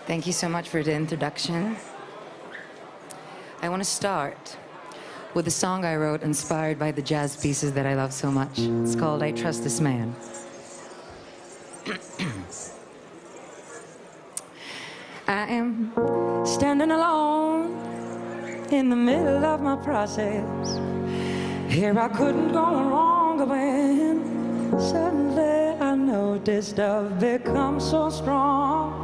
[SPEAKER 10] Thank you so much for the introduction. I want to start with a song I wrote inspired by the jazz pieces that I love so much. It's called I Trust This Man. I am standing alone in the middle of my process. Here I couldn't go wrong when suddenly I noticed I've become so strong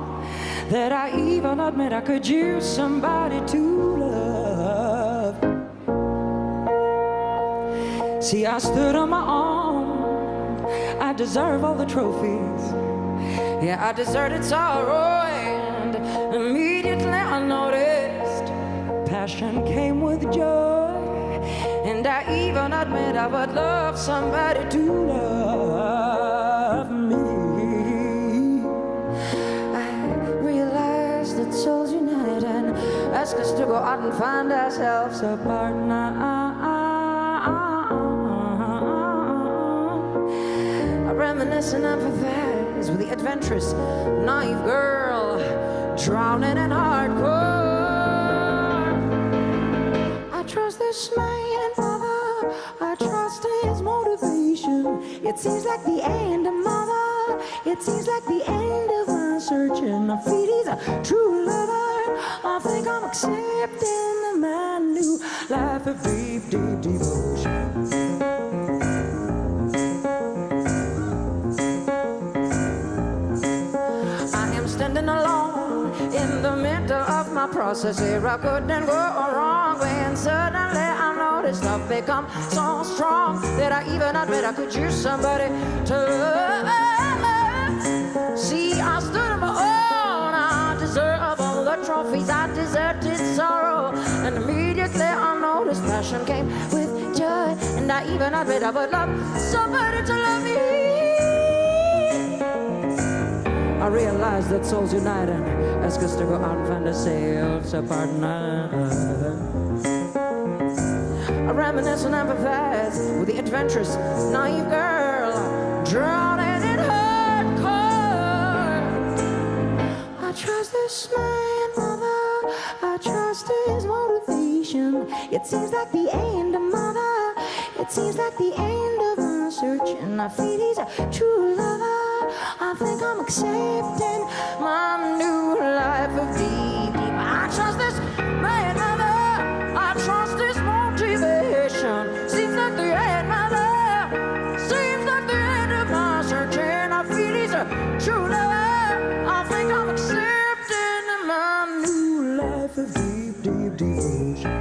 [SPEAKER 10] that I even admit I could use somebody to love. See, I stood on my own. I deserve all the trophies. Yeah, I deserted sorrow, and immediately I noticed passion came with joy. And I even admit I would love somebody to love me. Souls unite and ask us to go out and find ourselves a partner. I reminisce and empathize with the adventurous, naive girl drowning in hardcore. I trust this man, mother. I trust his motivation. It seems like the end of mother. It seems like the end of my searching. I feel he's a true lover. I think I'm accepting the man new life of deep, deep devotion. I am standing alone in the middle of my process. Here I couldn't go wrong when suddenly I noticed I've become so strong that I even admit I could use somebody to love. See, I stood on my own. I deserve all the trophies. I deserted sorrow, and immediately I noticed passion came with joy. And I even admit I would love somebody to love me. realize that souls unite and ask us to go out and find ourselves a partner. I reminisce and empathize with the adventurous, naive girl drowning in hardcore. I trust this man, mother. I trust his motivation. It seems like the end of mother. It seems like the end of my search, and I feel he's a true lover. I think I'm accepting my new life of deep. I trust this man, mother. I trust his motivation. Seems like the end, mother. Seems like the end of my search, and I feel he's a true lover. I think I'm accepting my new life of deep, deep devotion.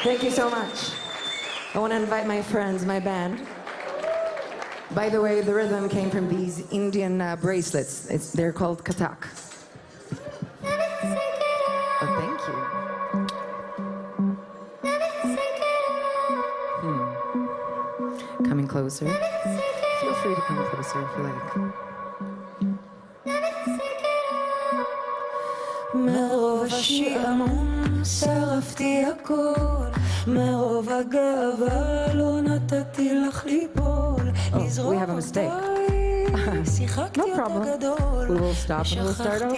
[SPEAKER 10] Thank you so much. I want to invite my friends, my band. By the way, the rhythm came from these Indian bracelets. They're called Kathak. Oh, thank you. Coming closer. Feel free to come closer if you like.
[SPEAKER 3] מרוב השעמום שרפתי הכל, מרוב הגאווה לא נתתי לך ליפול.
[SPEAKER 10] We have a mistake. No problem. We will stop and we'll start over.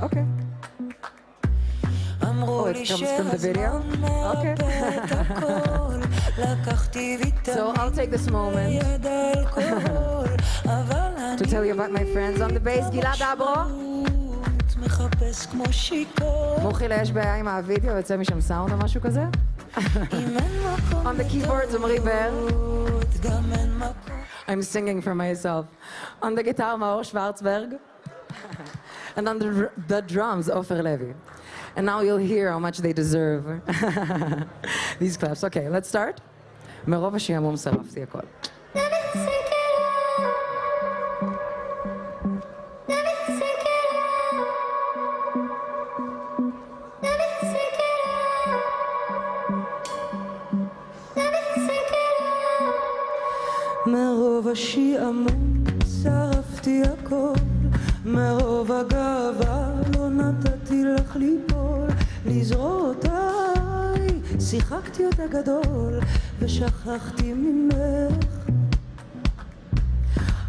[SPEAKER 10] Okay. Oh, it comes from the video? Okay. So I'll take this moment to tell you about my friends on the bass. Gilad Abro. מוכי יש בעיה עם הווידאו, יוצא משם סאונד או משהו כזה? On the keyboards, Omri Ber. I'm singing for myself. On the guitar, Maor Schwarzberg. And on the drums, Ofer Levi. And now you'll hear how much they deserve. These claps. Okay, let's start. מרוב השעמום שרפתי הכל.
[SPEAKER 3] מרוב השעמום שרפתי הכל, מרוב הגאווה לא נתתי לך ליפול. לזרועותיי שיחקתי אותה גדול ושכחתי ממך.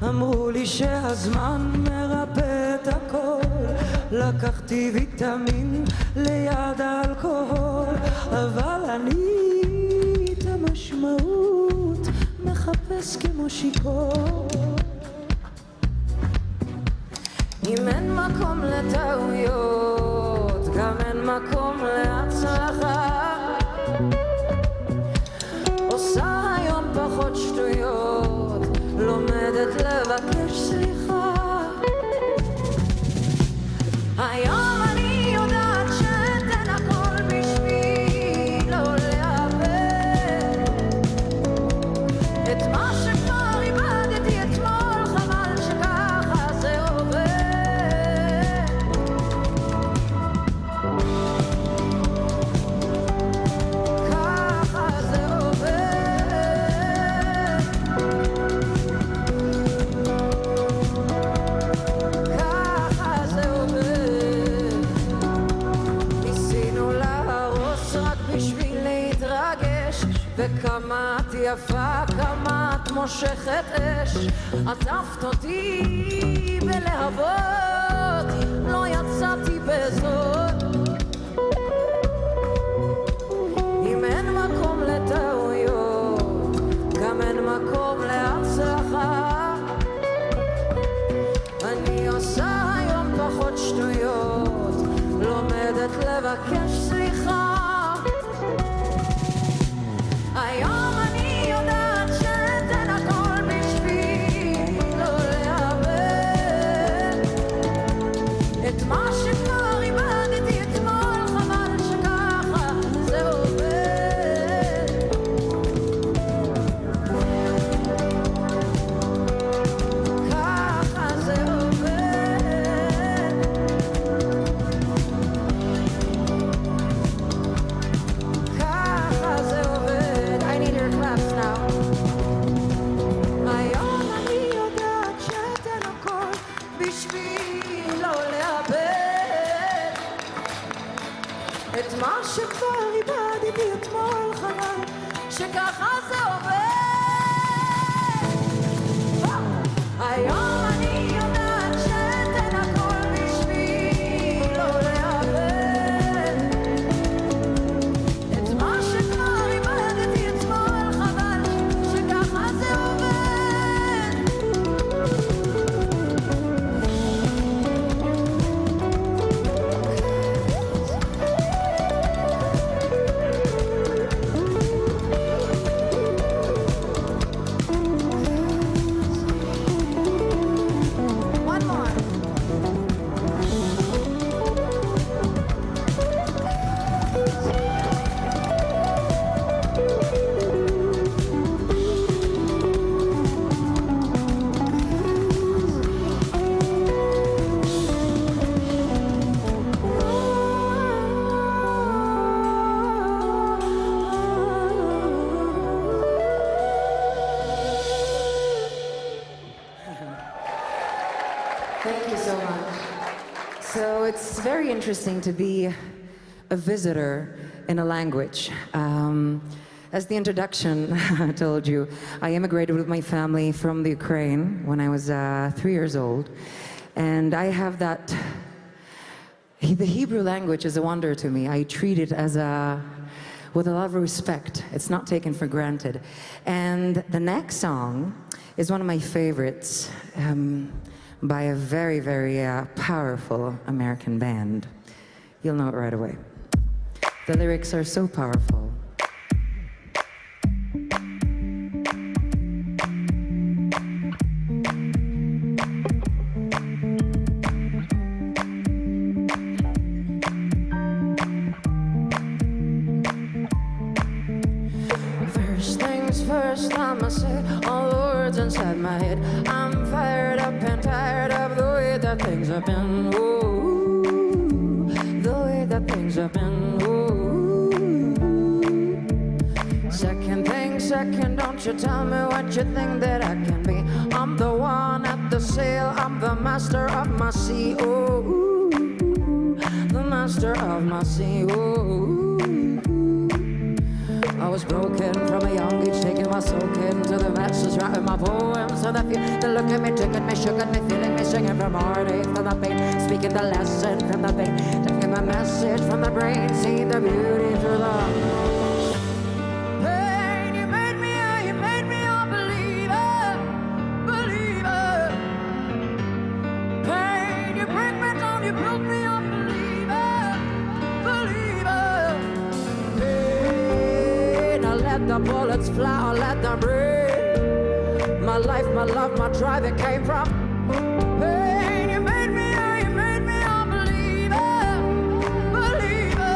[SPEAKER 3] אמרו לי שהזמן מרפא את הכל, לקחתי ויטמין ליד האלכוהול, אבל אני את המשמעות מחפש כמו שיכור. אם אין מקום לטעויות, גם אין מקום להצלחה. עושה היום פחות שטויות, לומדת לבקש סליחה. היום אני יודעת שאתן הכל בשביל לא לאבד את מה שכבר איבדתי אתמול, חבל שככה זה עובד. ככה זה עובד. ככה זה עובד. ניסינו להרוס רק בשביל להתרגש, וכמה את יפה, כמה את מושכת אש. עטפת אותי בלהבות, לא יצאתי בזאת. אם אין מקום לטעויות, גם אין מקום להצלחה. אני עושה היום פחות שטויות, לומדת לבקש סליחה. היום אני יודעת שאתן הכל בשביל לא לאבד את מה
[SPEAKER 10] בשביל לא לאבד את מה שכבר איבדתי אתמול חיי, שככה זה עובד. היום אני יודעת שאתן הכל בשביל לא לאבד את מה שכבר איבדתי אתמול, חבל שככה זה עובד. One more. Thank you so much. So it's very interesting to be a visitor in a language. As the introduction told you, I immigrated with my family from the Ukraine when I was 3 years old. And I have that, the Hebrew language is a wonder to me. I treat it as with a lot of respect. It's not taken for granted. And the next song is one of my favorites. By a very, very powerful American band. You'll know it right away. The lyrics are so powerful. First things first, I'ma say all the words inside my head. I'm fired up and tired of the way that things have been. Ooh, the way that things have been. Ooh. Second thing, second, don't you tell me what you think that I can be. I'm the one at the sail, I'm the master of my sea. Ooh, the master of my sea. Ooh. I was broken from a young age, taking my soul into the masses, writing my poems so that few that look at me, took at me, shook at me, feeling me, singing from heartache, from the pain, speaking the lesson from the pain, taking the message from the brain, seeing the beauty through the pain. You made me a believer, believer. Pain, you break me down, you built me up, believer, believer. Pain, I let the bullets fly, I let them breathe. My life, my love, my drive, it came from pain. You made me a believer, believer.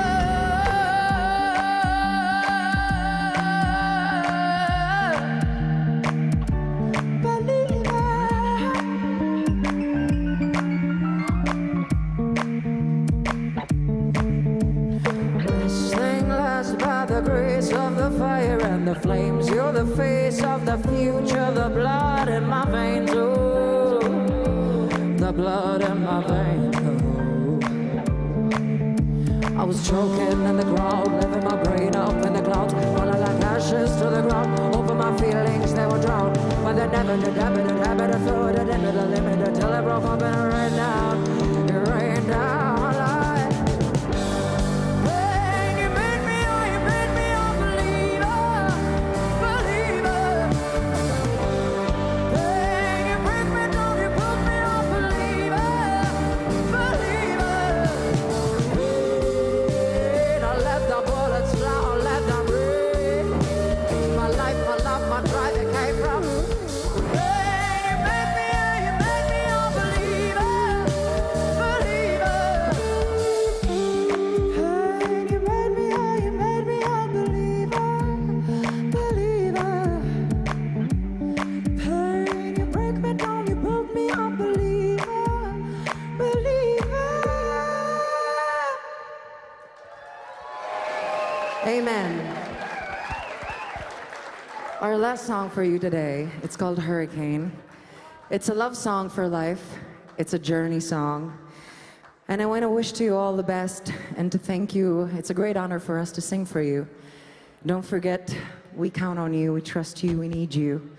[SPEAKER 10] This thing lasts by the grace of the fire and the flames. You're the face of the future, the blood in my veins. Oh, the blood in my veins. Oh. I was choking in the crowd, living my brain up in the clouds, falling like ashes to the ground. Over my feelings, they were drowned, but they never did happen. It happened, I threw it into the limit until it broke up and it rained down. It rained down like pain. You made me a believer, believer. Pain, you break me down, you put me a believer, believer. Pain, I let the bullets fly, I let them breathe. My life, my love, my drive, it came from pain. You made me a believer, believer. Pain, you made me a believer, believer. Pain, you break me down, you built me a believer, believer. Amen. Our last song for you today, it's called Hurricane. It's a love song for life. It's a journey song. And I want to wish to you all the best and to thank you. It's a great honor for us to sing for you. Don't forget, we count on you, we trust you, we need you.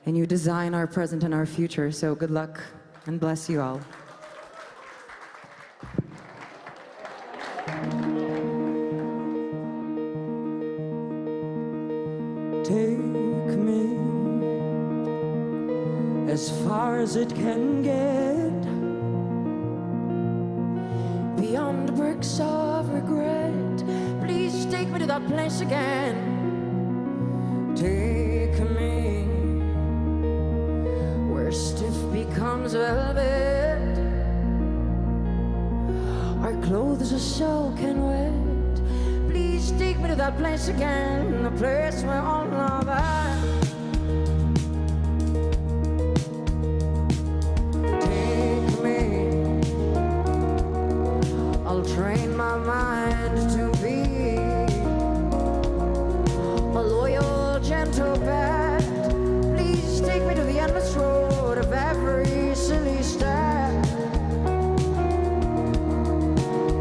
[SPEAKER 10] And you design our present and our future. So good luck and bless you all.
[SPEAKER 11] Take me as far as it can get,
[SPEAKER 10] Beyond the bricks of regret, please take me to that place again. Take me where stiff becomes velvet, our clothes are soaking wet. Please take me to that place again, the place where all love Take me, I'll train my mind to be a loyal, gentle bat. Please take me to the endless road of every silly step.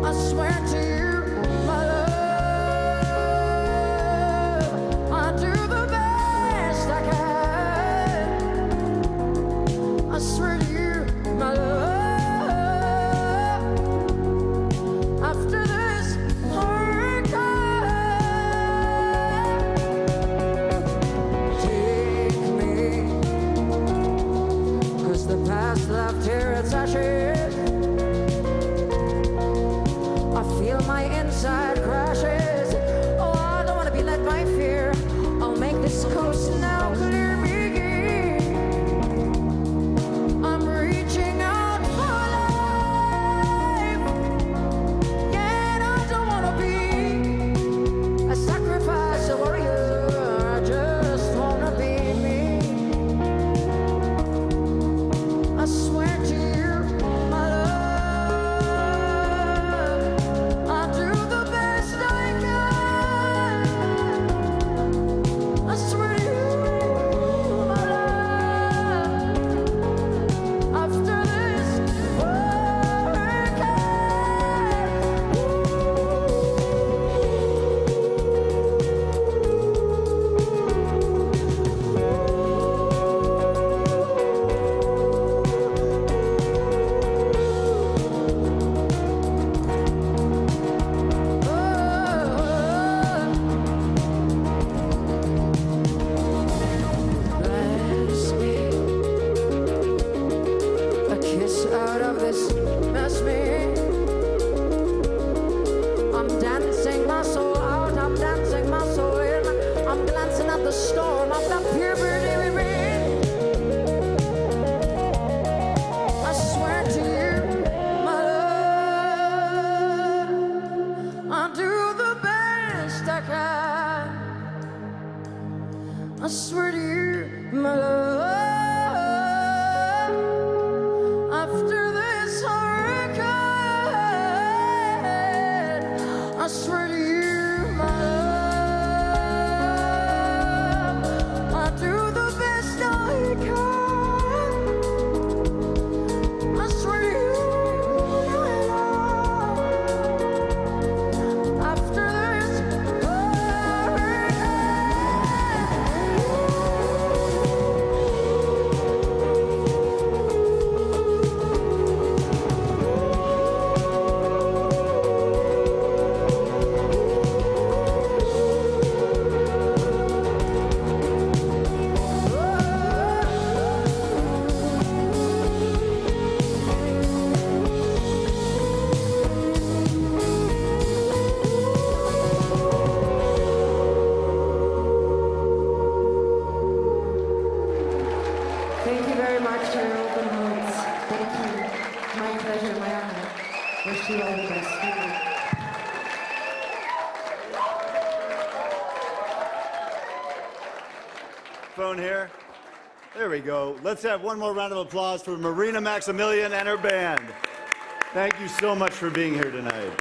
[SPEAKER 10] I swear to you, my love, I'll do the best I can. I swear to you, my love. After this hurricane, take me, 'cause the past left here its ashes. I feel my inside crashes. Oh, I don't want to be led by fear. I'll make this coast now clear me. I'm reaching out for life. Yeah, I don't want to be a sacrifice, a warrior. I just want to be me. I swear to you, my love, I'll do the best I can. I swear to you, my love, after this bless me, a kiss out of this mess me. I'm dancing my soul out, I'm dancing my soul in. I'm glancing at the storm of that pure beauty within. I swear to you, my love, I'll do the best I can. I swear to you, my love, after this hurricane, I swear to you, my love, I'll do the best I can. I swear to you, my love, after this Thank you very much for your open hearts. Thank you. My pleasure, my honor. Wish you all the best. Thank you.
[SPEAKER 1] Phone here. There we go. Let's have one more round of applause for Marina Maximilian and her band. Thank you so much for being here tonight.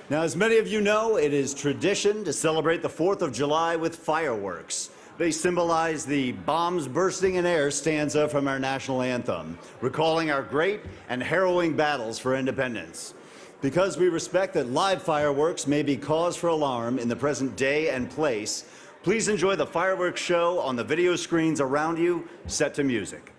[SPEAKER 1] Now, as many of you know, it is tradition to celebrate the 4th of July with fireworks. They symbolize the bombs bursting in air stanza from our national anthem, recalling our great and harrowing battles for independence. Because we respect that live fireworks may be cause for alarm in the present day and place, please enjoy the fireworks show on the video screens around you, set to music.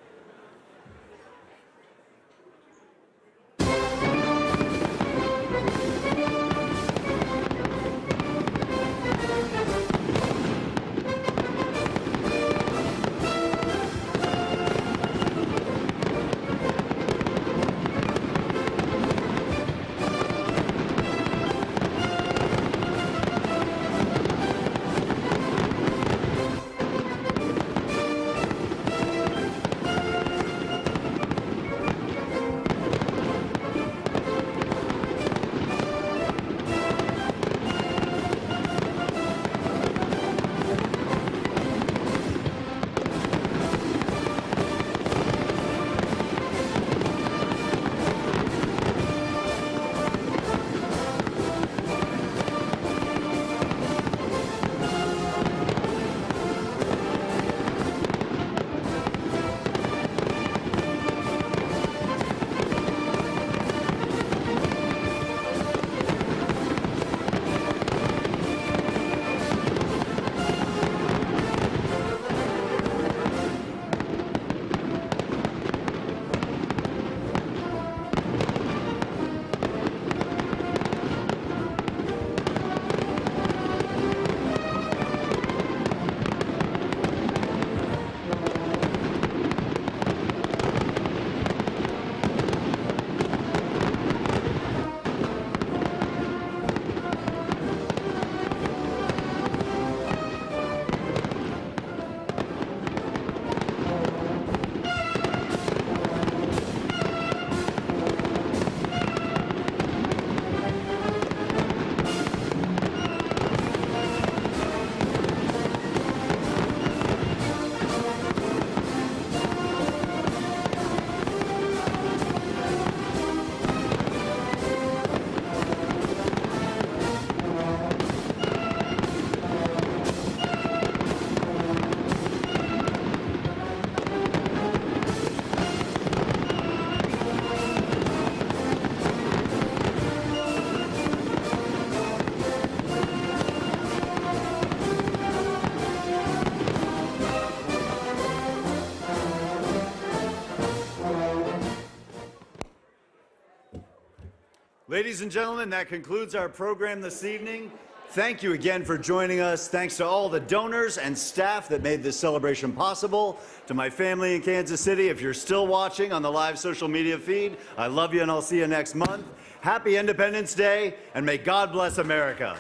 [SPEAKER 1] Ladies and gentlemen, that concludes our program this evening. Thank you again for joining us. Thanks to all the donors and staff that made this celebration possible. To my family in Kansas City, if you're still watching on the live social media feed, I love you and I'll see you next month. Happy Independence Day, and may God bless America.